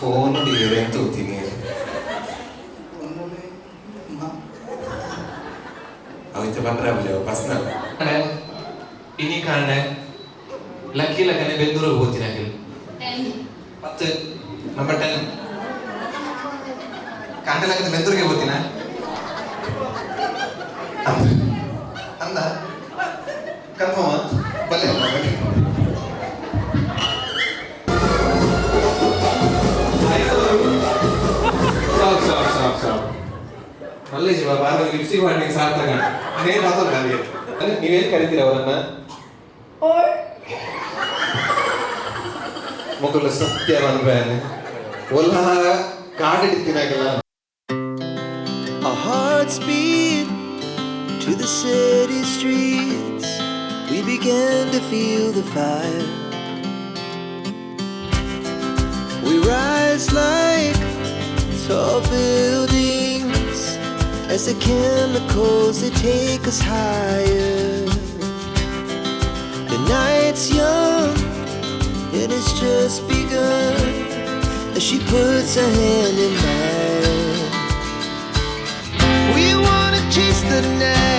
Phone di evento tini. Aku itu pandra beliau pas na. Ini karena laki-laki benduro buat tinakil. 10. Number 10. Karena laki benduro ke buat tinak. Anda, confirm? Boleh. Stop. Malay sih bapak, ada lipstick warna yang saat kan? Ini patut kali ya? Ini kali tidak orang mana? Oh. Mau kelas tiap mana bayarnya? Wallah, card itu tidak kelar. Our hearts beat to the city streets. We began to feel the fire. We rise like tall buildings as the chemicals they take us higher. The night's young and it's just begun as she puts her hand in mine. We wanna chase the night.